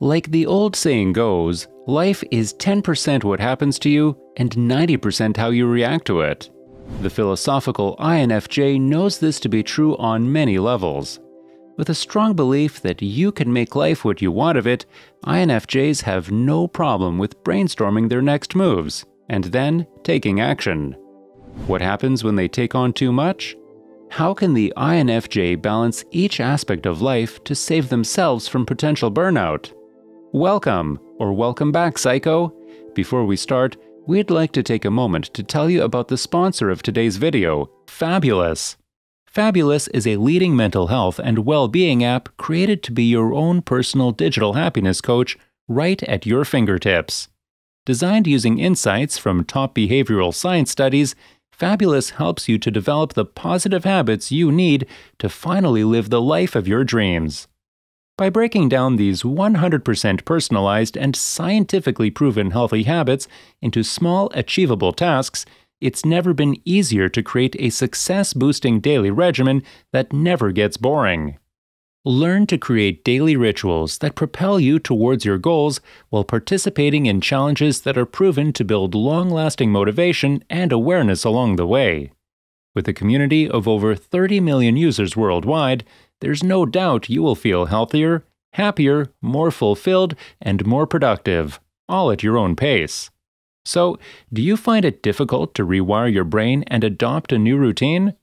Like the old saying goes, life is 10% what happens to you and 90% how you react to it. The philosophical INFJ knows this to be true on many levels. With a strong belief that you can make life what you want of it, INFJs have no problem with brainstorming their next moves, and then taking action. What happens when they take on too much? How can the INFJ balance each aspect of life to save themselves from potential burnout? Welcome, or welcome back, Psych-o. Before we start, we'd like to take a moment to tell you about the sponsor of today's video, Fabulous. Fabulous is a leading mental health and well-being app created to be your own personal digital happiness coach right at your fingertips. Designed using insights from top behavioral science studies, Fabulous helps you to develop the positive habits you need to finally live the life of your dreams. By breaking down these 100% personalized and scientifically proven healthy habits into small, achievable tasks, it's never been easier to create a success-boosting daily regimen that never gets boring. Learn to create daily rituals that propel you towards your goals while participating in challenges that are proven to build long-lasting motivation and awareness along the way. With a community of over 30 million users worldwide, there's no doubt you will feel healthier, happier, more fulfilled, and more productive, all at your own pace. So, do you find it difficult to rewire your brain and adopt a new routine?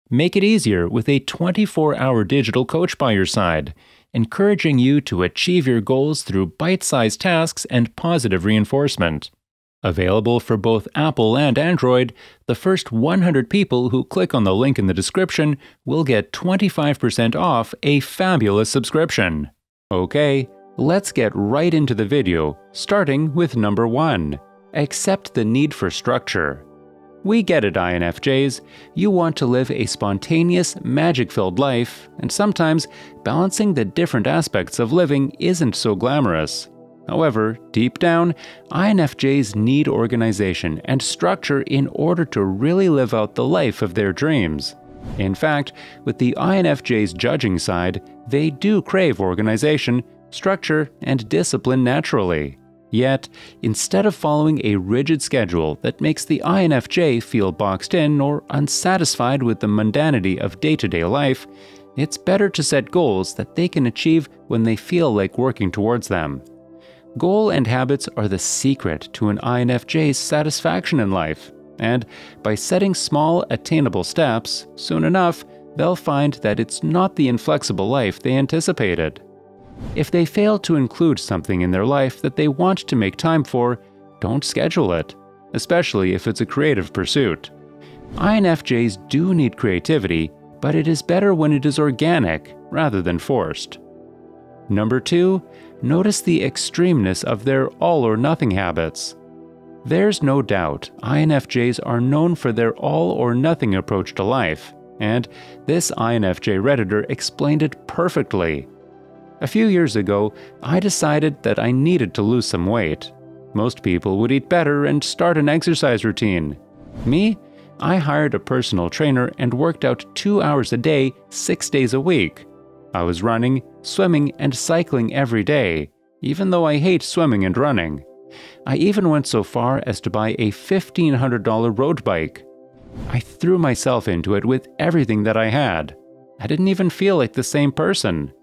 Make it easier with a 24-hour digital coach by your side, encouraging you to achieve your goals through bite-sized tasks and positive reinforcement. Available for both Apple and Android, the first 100 people who click on the link in the description will get 25% off a fabulous subscription. Okay, let's get right into the video, starting with number 1. Accept the need for structure. We get it, INFJs. You want to live a spontaneous, magic-filled life, and sometimes balancing the different aspects of living isn't so glamorous. However, deep down, INFJs need organization and structure in order to really live out the life of their dreams. In fact, with the INFJs' judging side, they do crave organization, structure, and discipline naturally. Yet, instead of following a rigid schedule that makes the INFJ feel boxed in or unsatisfied with the mundanity of day-to-day life, it's better to set goals that they can achieve when they feel like working towards them. Goal and habits are the secret to an INFJ's satisfaction in life, and by setting small, attainable steps, soon enough, they'll find that it's not the inflexible life they anticipated. If they fail to include something in their life that they want to make time for, don't schedule it, especially if it's a creative pursuit. INFJs do need creativity, but it is better when it is organic rather than forced. Number 2, notice the extremeness of their all-or-nothing habits. There's no doubt INFJs are known for their all-or-nothing approach to life, and this INFJ Redditor explained it perfectly. A few years ago, I decided that I needed to lose some weight. Most people would eat better and start an exercise routine. Me? I hired a personal trainer and worked out 2 hours a day, 6 days a week. I was running, swimming, and cycling every day, even though I hate swimming and running. I even went so far as to buy a $1,500 road bike. I threw myself into it with everything that I had. I didn't even feel like the same person.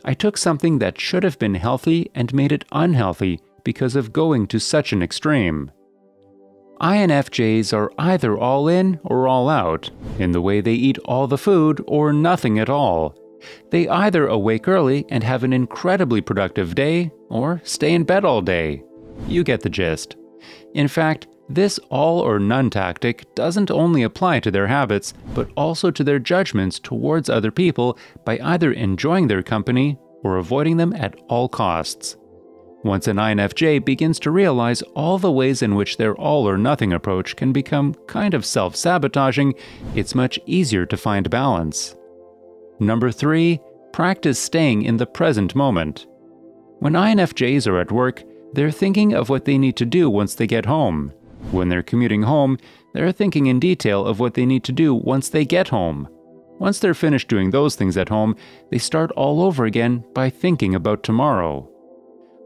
I took something that should have been healthy and made it unhealthy because of going to such an extreme. INFJs are either all in or all out, in the way they eat all the food or nothing at all. They either awake early and have an incredibly productive day, or stay in bed all day. You get the gist. In fact, this all-or-none tactic doesn't only apply to their habits, but also to their judgments towards other people by either enjoying their company or avoiding them at all costs. Once an INFJ begins to realize all the ways in which their all-or-nothing approach can become kind of self-sabotaging, it's much easier to find balance. Number 3, practice staying in the present moment. When INFJs are at work, they're thinking of what they need to do once they get home. When they're commuting home, they're thinking in detail of what they need to do once they get home. Once they're finished doing those things at home, they start all over again by thinking about tomorrow.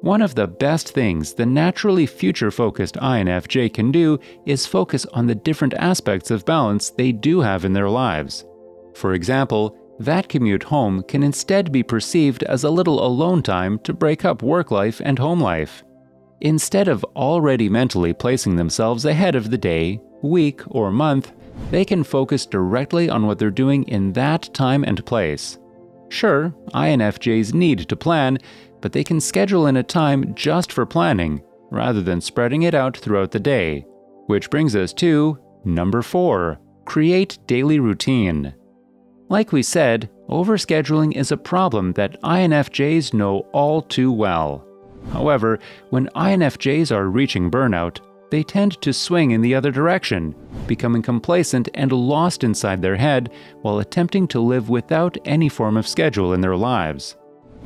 One of the best things the naturally future-focused INFJ can do is focus on the different aspects of balance they do have in their lives. For example, that commute home can instead be perceived as a little alone time to break up work life and home life. Instead of already mentally placing themselves ahead of the day, week, or month, they can focus directly on what they're doing in that time and place. Sure, INFJs need to plan, but they can schedule in a time just for planning, rather than spreading it out throughout the day. Which brings us to number 4, create daily routine. Like we said, overscheduling is a problem that INFJs know all too well. However, when INFJs are reaching burnout, they tend to swing in the other direction, becoming complacent and lost inside their head while attempting to live without any form of schedule in their lives.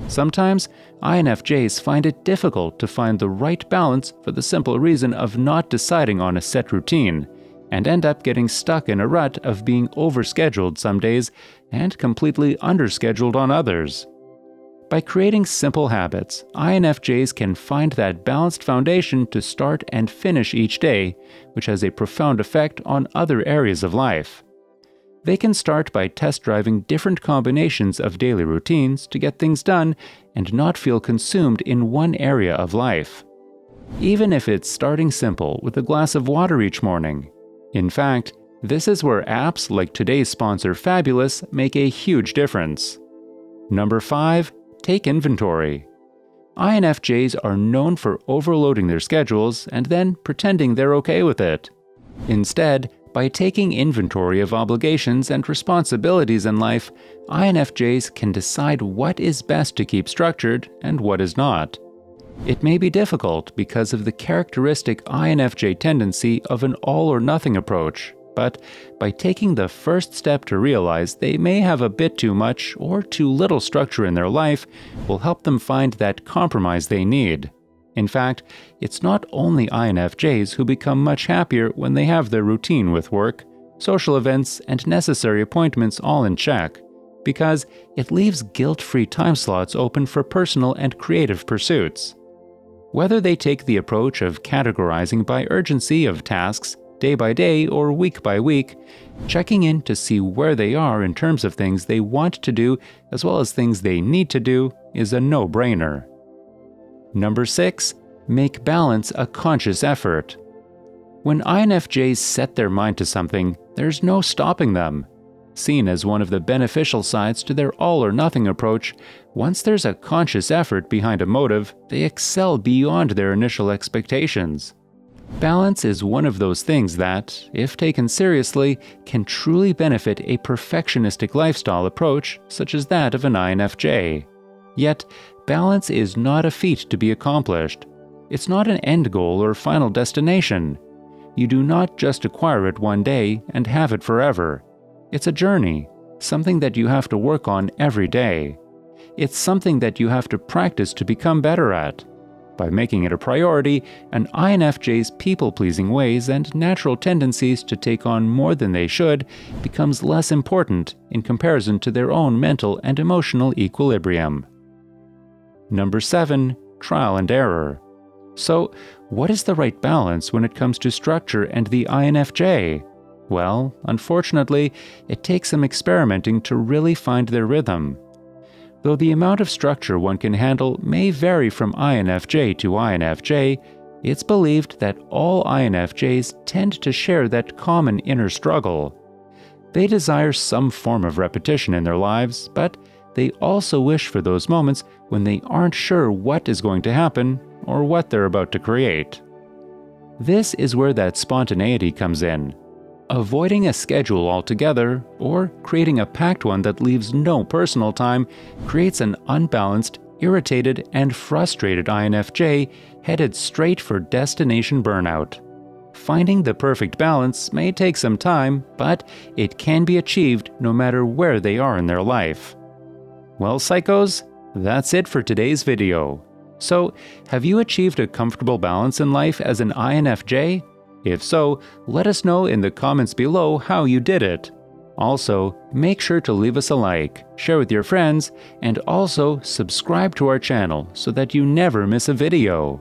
Sometimes, INFJs find it difficult to find the right balance for the simple reason of not deciding on a set routine, and end up getting stuck in a rut of being overscheduled some days and completely underscheduled on others. By creating simple habits, INFJs can find that balanced foundation to start and finish each day, which has a profound effect on other areas of life. They can start by test driving different combinations of daily routines to get things done and not feel consumed in one area of life. Even if it's starting simple with a glass of water each morning. In fact, this is where apps like today's sponsor Fabulous make a huge difference. Number 5. Take inventory. INFJs are known for overloading their schedules and then pretending they're okay with it. Instead, by taking inventory of obligations and responsibilities in life, INFJs can decide what is best to keep structured and what is not. It may be difficult because of the characteristic INFJ tendency of an all-or-nothing approach, but by taking the first step to realize they may have a bit too much or too little structure in their life will help them find that compromise they need. In fact, it's not only INFJs who become much happier when they have their routine with work, social events, and necessary appointments all in check, because it leaves guilt-free time slots open for personal and creative pursuits. Whether they take the approach of categorizing by urgency of tasks, day by day or week by week, checking in to see where they are in terms of things they want to do as well as things they need to do is a no-brainer. Number 6. Make balance a conscious effort. When INFJs set their mind to something, there's no stopping them. Seen as one of the beneficial sides to their all-or-nothing approach, once there's a conscious effort behind a motive, they excel beyond their initial expectations. Balance is one of those things that, if taken seriously, can truly benefit a perfectionistic lifestyle approach such as that of an INFJ. Yet, balance is not a feat to be accomplished. It's not an end goal or final destination. You do not just acquire it one day and have it forever. It's a journey, something that you have to work on every day. It's something that you have to practice to become better at. By making it a priority, an INFJ's people-pleasing ways and natural tendencies to take on more than they should becomes less important in comparison to their own mental and emotional equilibrium. Number 7. Trial and error. So, what is the right balance when it comes to structure and the INFJ? Well, unfortunately, it takes some experimenting to really find their rhythm. Though the amount of structure one can handle may vary from INFJ to INFJ, it's believed that all INFJs tend to share that common inner struggle. They desire some form of repetition in their lives, but they also wish for those moments when they aren't sure what is going to happen or what they're about to create. This is where that spontaneity comes in. Avoiding a schedule altogether, or creating a packed one that leaves no personal time, creates an unbalanced, irritated, and frustrated INFJ headed straight for destination burnout. Finding the perfect balance may take some time, but it can be achieved no matter where they are in their life. Well, psychos, that's it for today's video. So, have you achieved a comfortable balance in life as an INFJ? If so, let us know in the comments below how you did it. Also, make sure to leave us a like, share with your friends, and also subscribe to our channel so that you never miss a video.